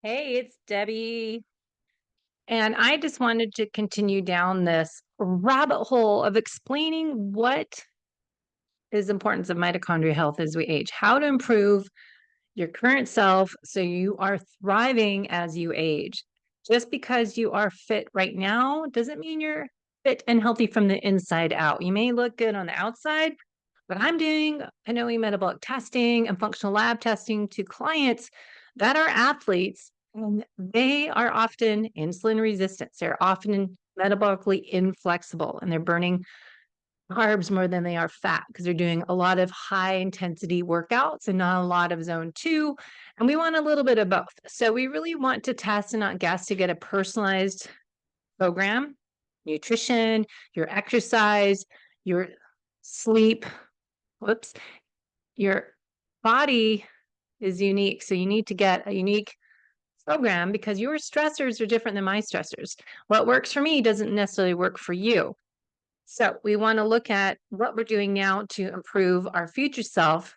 Hey, it's Debbie. And I just wanted to continue down this rabbit hole of explaining what is the importance of mitochondrial health as we age, how to improve your current self so you are thriving as you age. Just because you are fit right now doesn't mean you're fit and healthy from the inside out. You may look good on the outside, but I'm doing metabolic testing and functional lab testing to clients that are athletes, and they are often insulin resistant. They're often metabolically inflexible, and they're burning carbs more than they are fat because they're doing a lot of high intensity workouts and not a lot of zone two. And we want a little bit of both. So we really want to test and not guess to get a personalized program, nutrition, your exercise, your sleep. Whoops, your body is unique. So you need to get a unique program because your stressors are different than my stressors. What works for me doesn't necessarily work for you. So we want to look at what we're doing now to improve our future self.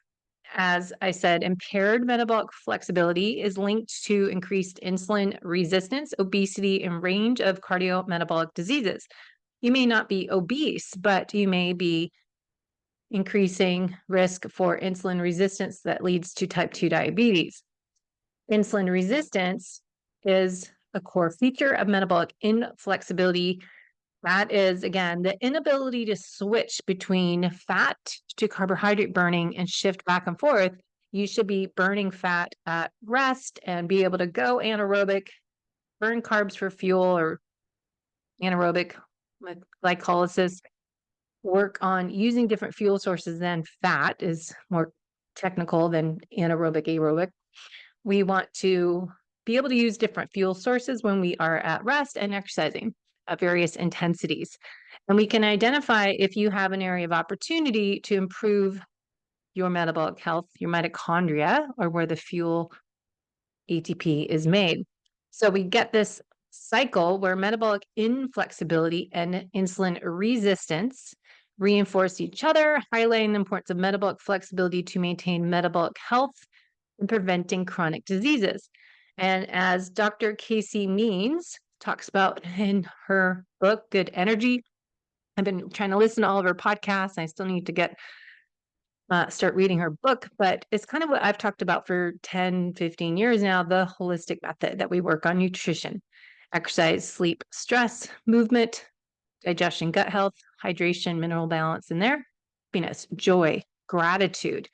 As I said, impaired metabolic flexibility is linked to increased insulin resistance, obesity, and range of cardiometabolic diseases. You may not be obese, but you may be increasing risk for insulin resistance that leads to type 2 diabetes. Insulin resistance is a core feature of metabolic inflexibility. That is, again, the inability to switch between fat to carbohydrate burning and shift back and forth. You should be burning fat at rest and be able to go anaerobic, burn carbs for fuel or anaerobic glycolysis, work on using different fuel sources than fat is more technical than anaerobic, aerobic. We want to be able to use different fuel sources when we are at rest and exercising at various intensities. And we can identify if you have an area of opportunity to improve your metabolic health, your mitochondria, or where the fuel ATP is made. So we get this cycle where metabolic inflexibility and insulin resistance reinforce each other, highlighting the importance of metabolic flexibility to maintain metabolic health and preventing chronic diseases. And as Dr. Casey Means talks about in her book, Good Energy, I've been trying to listen to all of her podcasts. I still need to start reading her book, but it's kind of what I've talked about for 10, 15 years now, the holistic method that we work on: nutrition, exercise, sleep, stress, movement, digestion, gut health, hydration, mineral balance in there, happiness, joy, gratitude,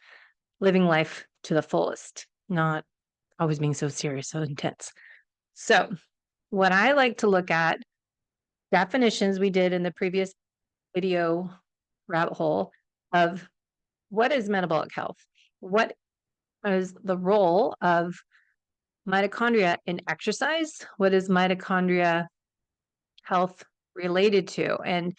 living life to the fullest, not always being so serious, so intense. So what I like to look at, definitions we did in the previous video rabbit hole of what is metabolic health? What is the role of mitochondria in exercise? What is mitochondria health related to? And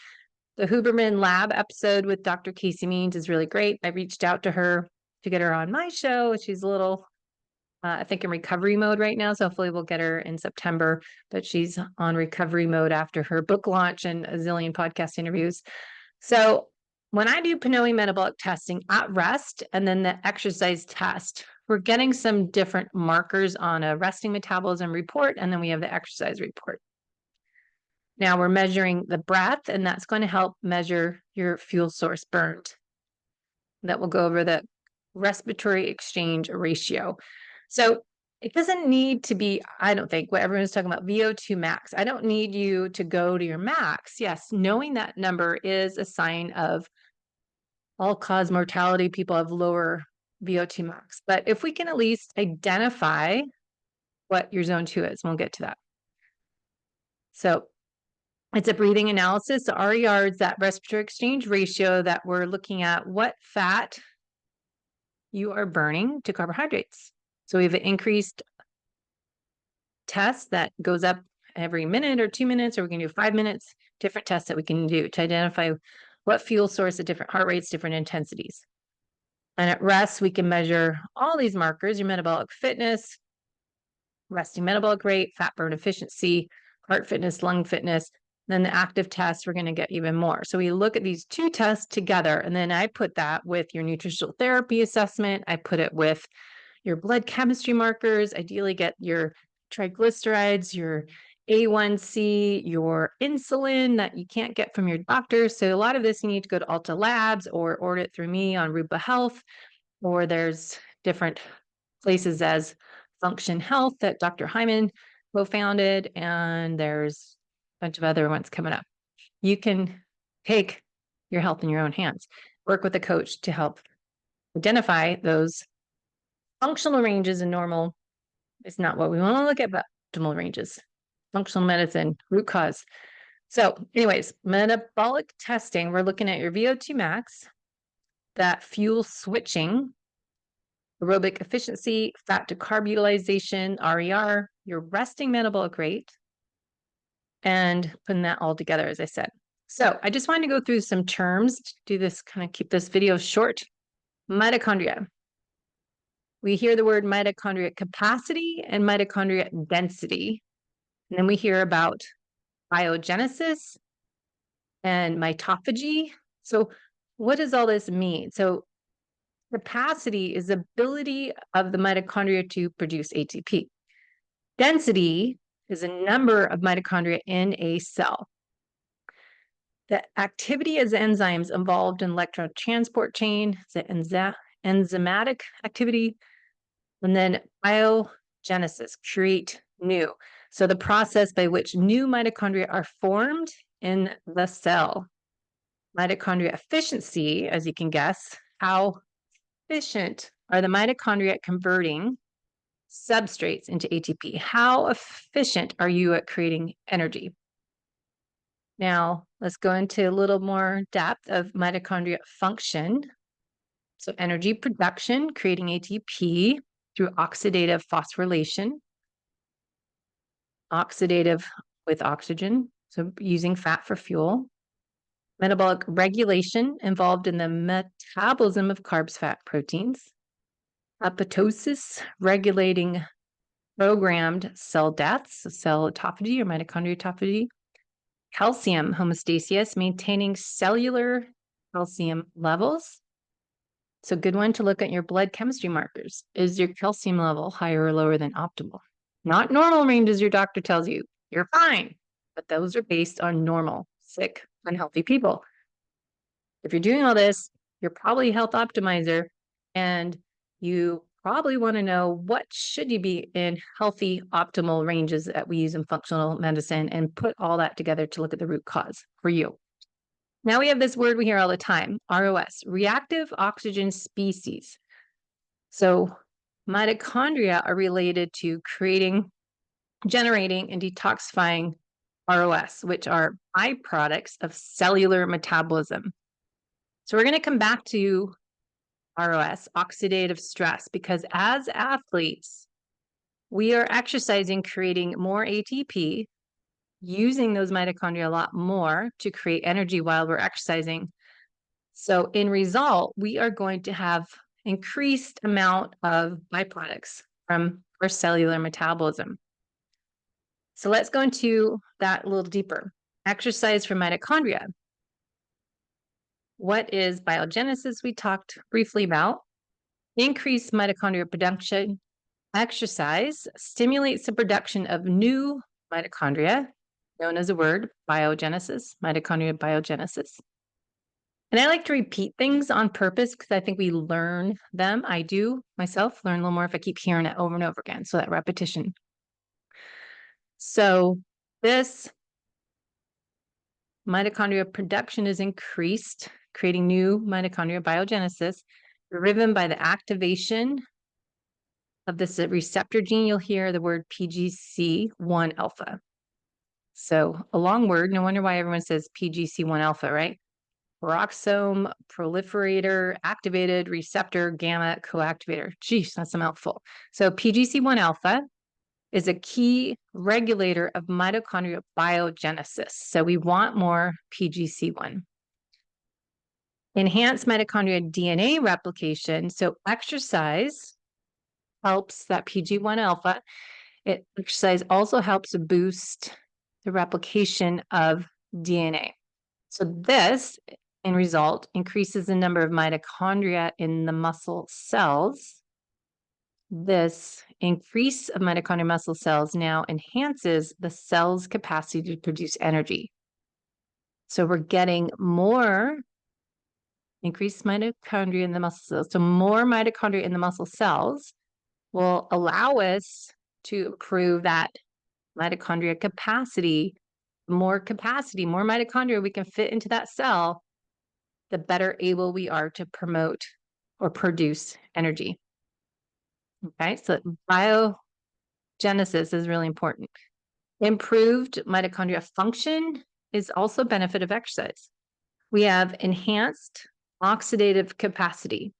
the Huberman Lab episode with Dr. Casey Means is really great. I reached out to her to get her on my show. She's a little, I think, in recovery mode right now. So hopefully we'll get her in September. But she's on recovery mode after her book launch and a zillion podcast interviews. So when I do Pinoy metabolic testing at rest and then the exercise test, we're getting some different markers on a resting metabolism report, and then we have the exercise report. Now we're measuring the breath, and that's going to help measure your fuel source burned. That will go over the respiratory exchange ratio. So it doesn't need to be, I don't think, what everyone's talking about, VO2 max. I don't need you to go to your max. Yes, knowing that number is a sign of all-cause mortality. People have lower VO2 max. But if we can at least identify what your zone 2 is, we'll get to that. So it's a breathing analysis. So RER is that respiratory exchange ratio that we're looking at what fat you are burning to carbohydrates. So we have an increased test that goes up every minute or 2 minutes, or we can do 5 minutes, different tests that we can do to identify what fuel source at different heart rates, different intensities. And at rest, we can measure all these markers: your metabolic fitness, resting metabolic rate, fat burn efficiency, heart fitness, lung fitness. Then the active tests, we're going to get even more. So we look at these two tests together, and then I put that with your nutritional therapy assessment. I put it with your blood chemistry markers, ideally get your triglycerides, your A1C, your insulin that you can't get from your doctor. So a lot of this you need to go to Ulta Labs or order it through me on Rupa Health, or there's different places as Function Health that Dr. Hyman co-founded, and there's a bunch of other ones coming up. You can take your health in your own hands. Work with a coach to help identify those functional ranges. And normal is not what we want to look at, but optimal ranges. Functional medicine, root cause. So anyways, metabolic testing, we're looking at your VO2 max, that fuel switching, aerobic efficiency, fat to carb utilization, RER, your resting metabolic rate, and putting that all together, as I said. So I just wanted to go through some terms to do this, kind of keep this video short. Mitochondria. We hear the word mitochondria capacity and mitochondria density. And then we hear about biogenesis and mitophagy. So what does all this mean? So capacity is the ability of the mitochondria to produce ATP. Density is a number of mitochondria in a cell. The activity as enzymes involved in electron transport chain, the enzymatic activity, and then biogenesis, create new. So the process by which new mitochondria are formed in the cell. Mitochondria efficiency, as you can guess, how efficient are the mitochondria at converting substrates into ATP? How efficient are you at creating energy? Now, let's go into a little more depth of mitochondria function. So energy production, creating ATP through oxidative phosphorylation, oxidative with oxygen, so using fat for fuel. Metabolic regulation involved in the metabolism of carbs, fat, proteins. Apoptosis, regulating programmed cell deaths, cell autophagy or mitochondrial autophagy. Calcium homeostasis, maintaining cellular calcium levels. So good one to look at your blood chemistry markers. Is your calcium level higher or lower than optimal? Not normal ranges your doctor tells you. You're fine. But those are based on normal, sick, unhealthy people. If you're doing all this, you're probably a health optimizer, and you probably want to know what should you be in healthy, optimal ranges that we use in functional medicine, and put all that together to look at the root cause for you. Now we have this word we hear all the time, ROS, reactive oxygen species. So mitochondria are related to creating, generating, and detoxifying ROS, which are byproducts of cellular metabolism. So we're going to come back to ROS, oxidative stress, because as athletes, we are exercising, creating more ATP, using those mitochondria a lot more to create energy while we're exercising. So in result, we are going to have increased amount of byproducts from our cellular metabolism. So let's go into that a little deeper. Exercise for mitochondria. What is biogenesis? We talked briefly about. Increased mitochondrial production. Exercise stimulates the production of new mitochondria, known as a word, biogenesis, mitochondrial biogenesis. And I like to repeat things on purpose because I think we learn them. I do myself learn a little more if I keep hearing it over and over again. So that repetition. So this mitochondrial production is increased, creating new mitochondrial biogenesis, driven by the activation of this receptor gene. You'll hear the word PGC1 alpha. So a long word, no wonder why everyone says PGC1 alpha, right? Peroxisome proliferator activated receptor gamma coactivator. Geez, that's a mouthful. So PGC1 alpha is a key regulator of mitochondrial biogenesis. So we want more PGC1. Enhanced mitochondrial DNA replication. So exercise helps that PG1 alpha. Exercise also helps boost the replication of DNA. So this, in result, increases the number of mitochondria in the muscle cells. This increase of mitochondrial muscle cells now enhances the cell's capacity to produce energy. So we're getting more increased mitochondria in the muscle cells. So more mitochondria in the muscle cells will allow us to improve that mitochondria capacity. More capacity, more mitochondria we can fit into that cell, the better able we are to promote or produce energy. Okay, so biogenesis is really important. Improved mitochondria function is also a benefit of exercise. We have enhanced oxidative capacity.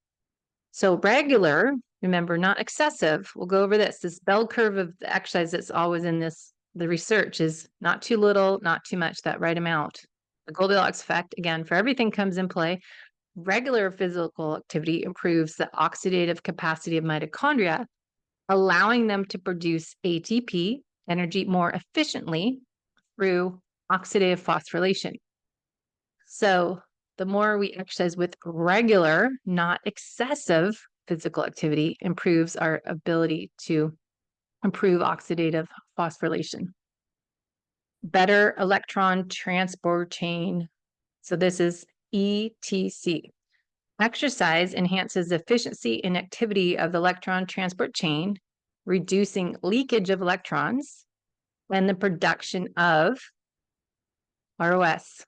So regular, remember, not excessive. We'll go over this bell curve of the exercise that's always in the research is not too little, not too much, that right amount. The Goldilocks effect, again, for everything comes in play. Regular physical activity improves the oxidative capacity of mitochondria, allowing them to produce ATP, energy, more efficiently through oxidative phosphorylation. So the more we exercise with regular, not excessive physical activity, improves our ability to improve oxidative phosphorylation. Better electron transport chain. So this is ETC. Exercise enhances the efficiency and activity of the electron transport chain, reducing leakage of electrons and the production of ROS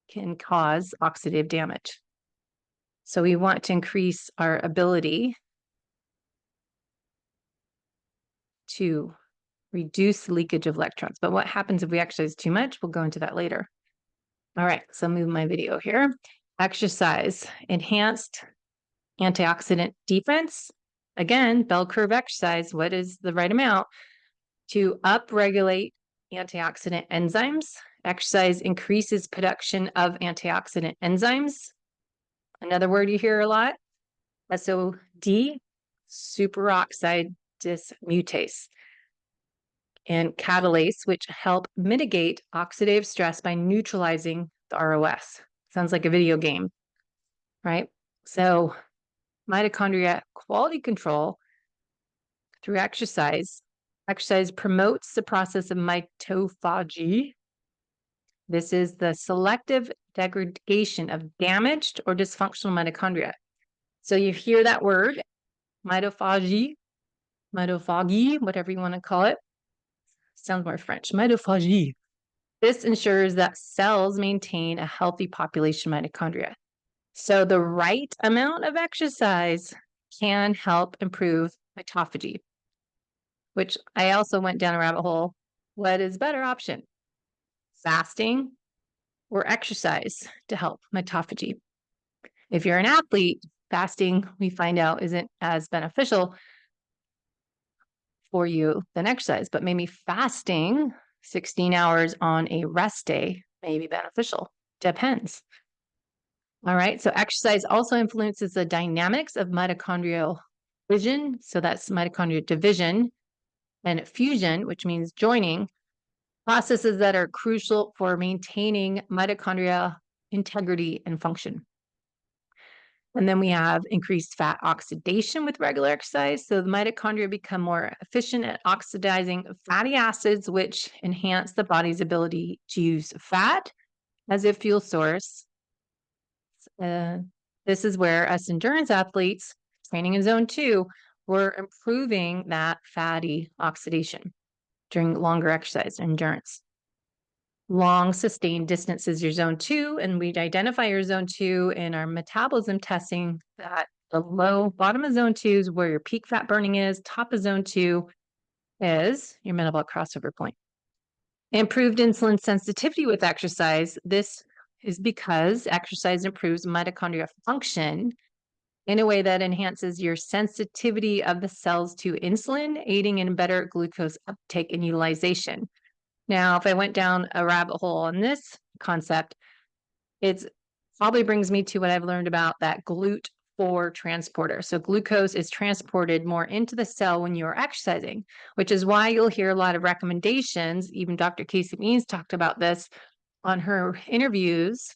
can cause oxidative damage. So we want to increase our ability to reduce leakage of electrons. But what happens if we exercise too much? We'll go into that later. All right, so move my video here. Exercise, enhanced antioxidant defense. Again, bell curve exercise, what is the right amount? To upregulate antioxidant enzymes. Exercise increases production of antioxidant enzymes. Another word you hear a lot, SOD, superoxide dismutase, and catalase, which help mitigate oxidative stress by neutralizing the ROS. Sounds like a video game, right? So mitochondria quality control through exercise. Exercise promotes the process of mitophagy. This is the selective degradation of damaged or dysfunctional mitochondria. So you hear that word, mitophagy, whatever you want to call it. Sounds more French, mitophagy. This ensures that cells maintain a healthy population of mitochondria. So the right amount of exercise can help improve mitophagy, which I also went down a rabbit hole. What is a better option? Fasting or exercise to help mitophagy? If you're an athlete, fasting, we find out, isn't as beneficial for you than exercise, but maybe fasting 16 hours on a rest day may be beneficial. Depends. All right, so exercise also influences the dynamics of mitochondrial fission. So that's mitochondrial division and fusion, which means joining, processes that are crucial for maintaining mitochondrial integrity and function. And then we have increased fat oxidation with regular exercise. So the mitochondria become more efficient at oxidizing fatty acids, which enhance the body's ability to use fat as a fuel source. This is where us endurance athletes training in zone 2, we're improving that fatty oxidation during longer exercise endurance. Long sustained distance is your zone 2, and we'd identify your zone 2 in our metabolism testing that the low bottom of zone 2 is where your peak fat burning is. Top of zone 2 is your metabolic crossover point. Improved insulin sensitivity with exercise. This is because exercise improves mitochondrial function in a way that enhances your sensitivity of the cells to insulin, aiding in better glucose uptake and utilization. Now, if I went down a rabbit hole on this concept, it probably brings me to what I've learned about that GLUT4 transporter. So glucose is transported more into the cell when you're exercising, which is why you'll hear a lot of recommendations. Even Dr. Casey Means talked about this on her interviews,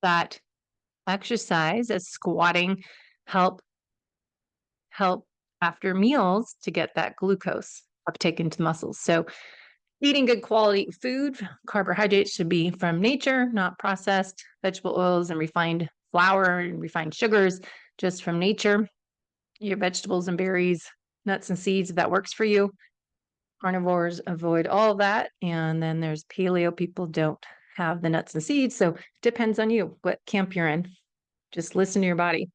that exercise as squatting help after meals to get that glucose uptake into muscles. So eating good quality food, carbohydrates should be from nature, not processed, vegetable oils and refined flour and refined sugars, just from nature. Your vegetables and berries, nuts and seeds, if that works for you. Carnivores avoid all of that. And then there's paleo people don't have the nuts and seeds. So it depends on you, what camp you're in. Just listen to your body.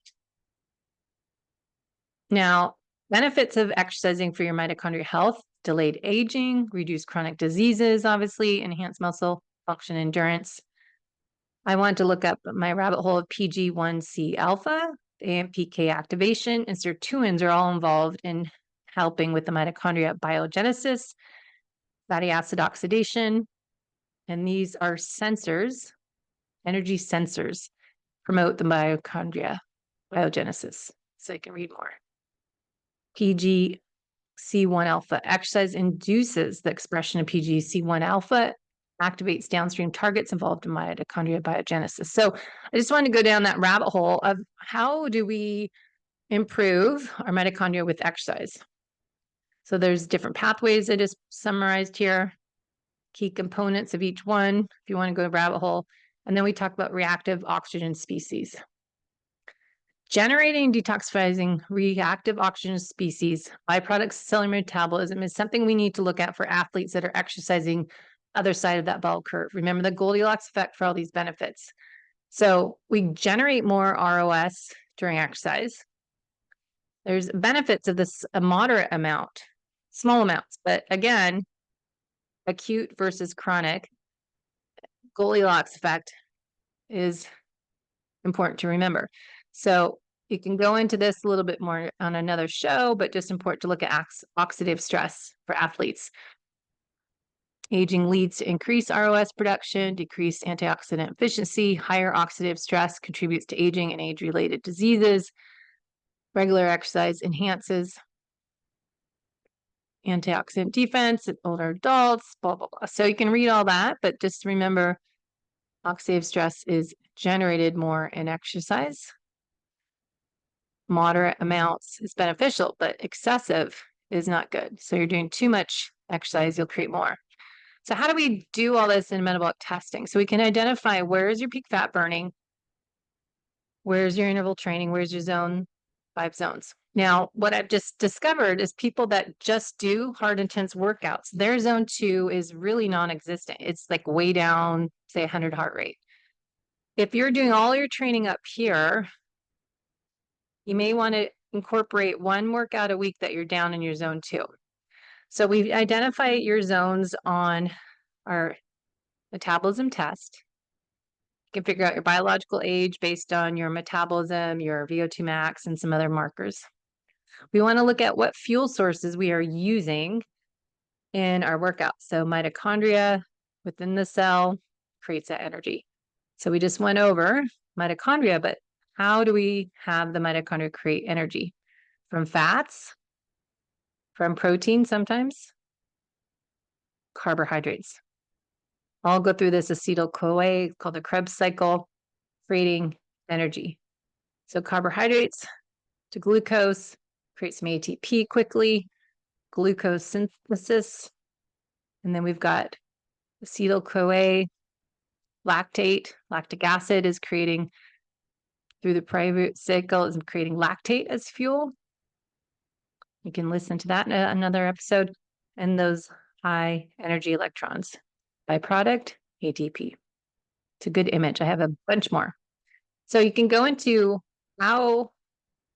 Now, benefits of exercising for your mitochondrial health: delayed aging, reduce chronic diseases, obviously, enhance muscle function endurance. I wanted to look up my rabbit hole of PG1C alpha, AMPK activation, and sirtuins are all involved in helping with the mitochondria biogenesis, fatty acid oxidation, and these are sensors, energy sensors, promote the mitochondria biogenesis. So you can read more. PGC1 alpha. Exercise induces the expression of PGC1 alpha, activates downstream targets involved in mitochondria biogenesis. So I just wanted to go down that rabbit hole of how do we improve our mitochondria with exercise. So there's different pathways I just summarized here, key components of each one, if you want to go to rabbit hole. And then we talk about reactive oxygen species. Generating, detoxifying reactive oxygen species, byproducts of cellular metabolism, is something we need to look at for athletes that are exercising other side of that bell curve. Remember the Goldilocks effect for all these benefits. So we generate more ROS during exercise. There's benefits of this, a moderate amount, small amounts, but again, acute versus chronic. Goldilocks effect is important to remember. So you can go into this a little bit more on another show, but just important to look at oxidative stress for athletes. Aging leads to increased ROS production, decreased antioxidant efficiency. Higher oxidative stress contributes to aging and age-related diseases. Regular exercise enhances antioxidant defense in older adults, blah, blah, blah. So you can read all that, but just remember oxidative stress is generated more in exercise. Moderate amounts is beneficial, but excessive is not good. So you're doing too much exercise, you'll create more. So how do we do all this in metabolic testing? So we can identify where is your peak fat burning, where's your interval training, where's your zone 5 zones. Now, what I've just discovered is people that just do hard, intense workouts, their zone 2 is really non-existent. It's like way down, say 100 heart rate. If you're doing all your training up here, you may want to incorporate one workout a week that you're down in your zone 2. So we identify your zones on our metabolism test. You can figure out your biological age based on your metabolism, your VO2 max, and some other markers. We want to look at what fuel sources we are using in our workout. So mitochondria within the cell creates that energy. So we just went over mitochondria, but how do we have the mitochondria create energy? From fats, from protein sometimes, carbohydrates. I'll go through this acetyl-CoA called the Krebs cycle, creating energy. So carbohydrates to glucose, create some ATP quickly, glucose synthesis, and then we've got acetyl-CoA, lactate, lactic acid is creating through the Krebs cycle is creating lactate as fuel. You can listen to that in another episode. And those high energy electrons. Byproduct, ATP. It's a good image. I have a bunch more. So you can go into how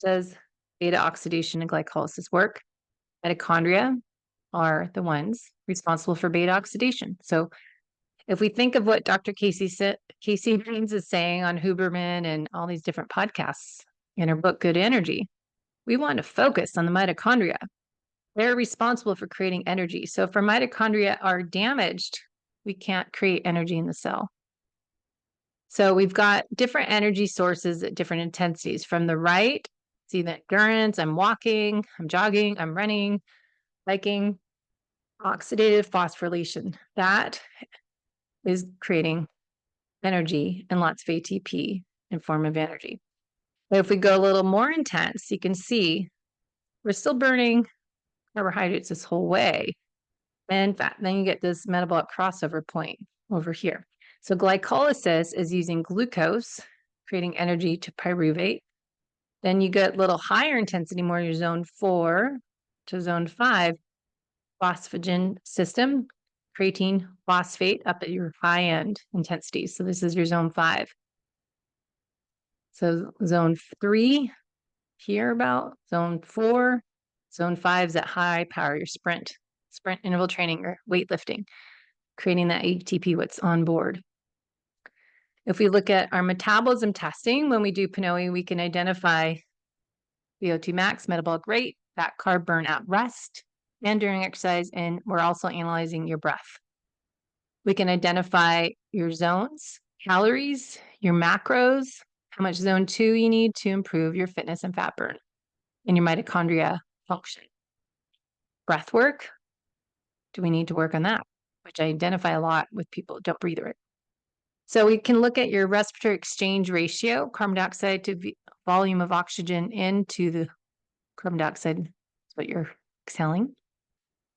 does beta oxidation and glycolysis work. Mitochondria are the ones responsible for beta oxidation. So if we think of what Dr. Casey Haynes is saying on Huberman and all these different podcasts in her book, Good Energy, we want to focus on the mitochondria. They're responsible for creating energy. So if our mitochondria are damaged, we can't create energy in the cell. So we've got different energy sources at different intensities. From the right, see the endurance, I'm walking, I'm jogging, I'm running, biking, oxidative phosphorylation. That is creating energy and lots of ATP in form of energy. But if we go a little more intense, you can see we're still burning carbohydrates this whole way and fat. Then you get this metabolic crossover point over here. So glycolysis is using glucose, creating energy to pyruvate. Then you get a little higher intensity, more your zone 4 to zone 5 phosphagen system, creatine phosphate up at your high end intensity. So this is your zone 5. So zone 3 here about zone 4, zone 5 is at high power, your sprint interval training or weightlifting, creating that ATP, what's on board. If we look at our metabolism testing, when we do PNOE, we can identify VO2 max, metabolic rate, fat carb burn at rest, and during exercise, and we're also analyzing your breath. We can identify your zones, calories, your macros, how much zone 2 you need to improve your fitness and fat burn, and your mitochondria function. Breath work, do we need to work on that? Which I identify a lot with people who don't breathe right. So we can look at your respiratory exchange ratio, carbon dioxide to volume of oxygen into the carbon dioxide, is what you're exhaling.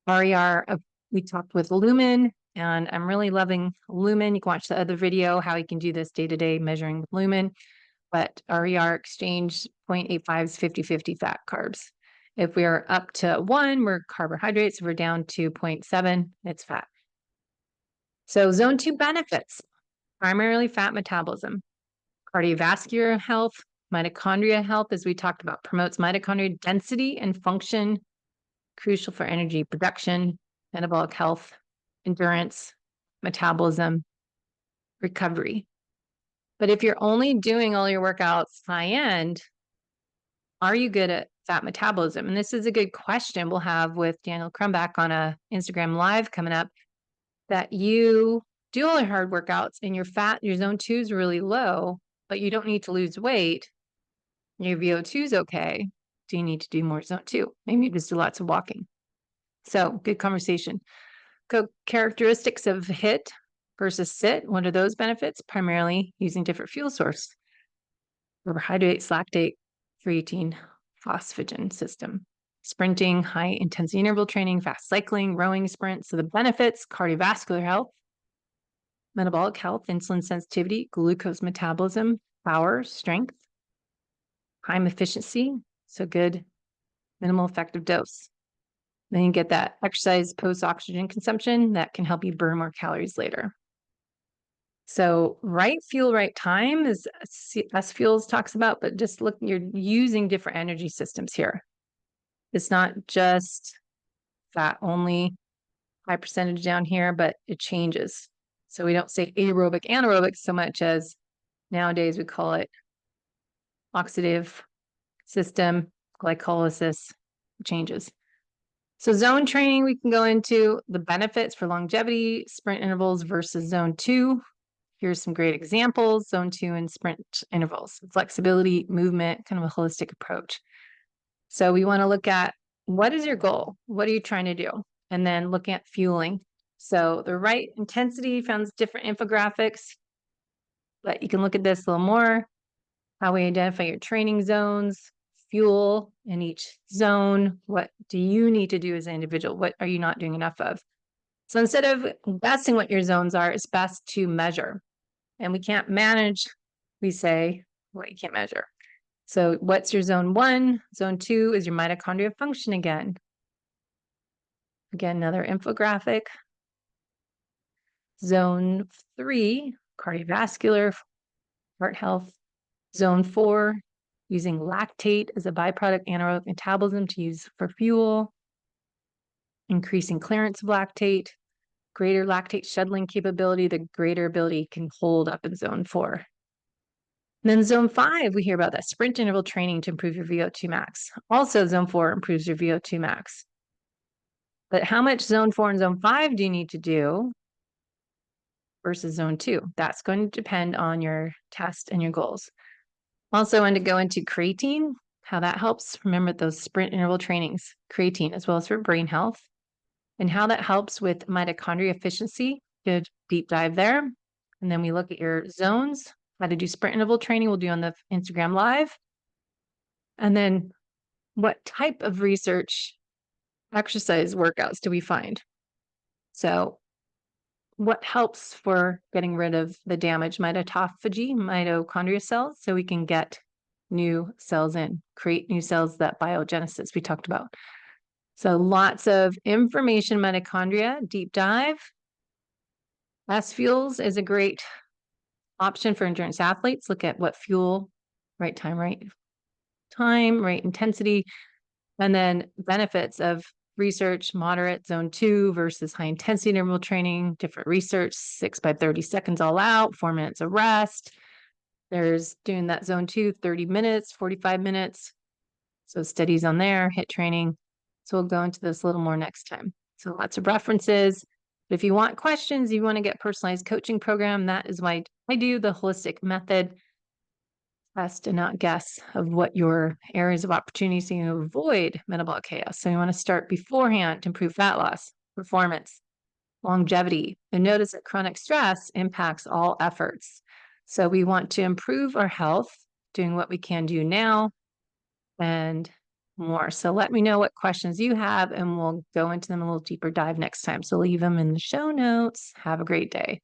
RER, we talked with lumen, and I'm really loving lumen. You can watch the other video, how you can do this day-to-day measuring with lumen. But RER exchange 0.85 is 50-50 fat carbs. If we are up to 1, we're carbohydrates. If we're down to 0.7, it's fat. So zone 2 benefits, primarily fat metabolism, cardiovascular health, mitochondria health, as we talked about, promotes mitochondria density and function, crucial for energy production, metabolic health, endurance, metabolism, recovery. But if you're only doing all your workouts high end, are you good at fat metabolism? And this is a good question we'll have with Daniel Crumbach on a Instagram live coming up, that you do all your hard workouts and your zone 2 is really low, but you don't need to lose weight. Your VO2 is okay. Do you need to do more zone 2? Maybe you just do lots of walking. So good conversation. Characteristics of HIIT versus SIT. What are those benefits? Primarily using different fuel source. Carbohydrates, lactate, creatine, phosphagen system. Sprinting, high intensity interval training, fast cycling, rowing sprints. So the benefits: cardiovascular health, metabolic health, insulin sensitivity, glucose metabolism, power, strength, time efficiency. So good minimal effective dose. Then you get that exercise post-oxygen consumption that can help you burn more calories later. So right fuel, right time is S Fuels talks about, but just look, you're using different energy systems here. It's not just fat only, high percentage down here, but it changes. So we don't say aerobic, anaerobic so much as nowadays we call it oxidative system, glycolysis changes. So zone training, we can go into the benefits for longevity, sprint intervals versus zone 2. Here's some great examples, zone 2 and sprint intervals, flexibility, movement, kind of a holistic approach. So we want to look at, what is your goal? What are you trying to do? And then looking at fueling. So the right intensity, found different infographics, but you can look at this a little more, how we identify your training zones, fuel in each zone. What do you need to do as an individual? What are you not doing enough of? So instead of guessing what your zones are, it's best to measure. And we can't manage, we say, what you can't measure. So what's your zone 1? Zone 2 is your mitochondria function again. Again, another infographic. Zone 3, cardiovascular, heart health. Zone 4, using lactate as a byproduct anaerobic metabolism to use for fuel. Increasing clearance of lactate, greater lactate shuttling capability, the greater ability can hold up in zone 4. And then zone 5, we hear about that sprint interval training to improve your VO2 max. Also, zone 4 improves your VO2 max. But how much zone 4 and zone 5 do you need to do versus zone 2? That's going to depend on your test and your goals. Also, I want to go into creatine, how that helps. Remember those sprint interval trainings, creatine, as well as for brain health, and how that helps with mitochondria efficiency. Good deep dive there. And then we look at your zones, how to do sprint interval training. We'll do on the Instagram live. And then what type of research exercise workouts do we find? So, what helps for getting rid of the damaged mitochondria cells so we can get new cells in, create new cells, that biogenesis we talked about. So, lots of information, mitochondria, deep dive. S fuels is a great option for endurance athletes. Look at what fuel, right time, right intensity, and then benefits of research, moderate zone 2 versus high intensity interval training, different research, 6 by 30 seconds all out, 4 minutes of rest. There's doing that zone 2, 30 minutes, 45 minutes. So studies on there, HIIT training. So we'll go into this a little more next time. So lots of references. But if you want questions, you want to get personalized coaching program, that is why I do the holistic method. Test and not guess of what your areas of opportunity so you avoid metabolic chaos. So you want to start beforehand to improve fat loss, performance, longevity, and notice that chronic stress impacts all efforts. So we want to improve our health, doing what we can do now and more. So let me know what questions you have and we'll go into them a little deeper dive next time. So leave them in the show notes. Have a great day.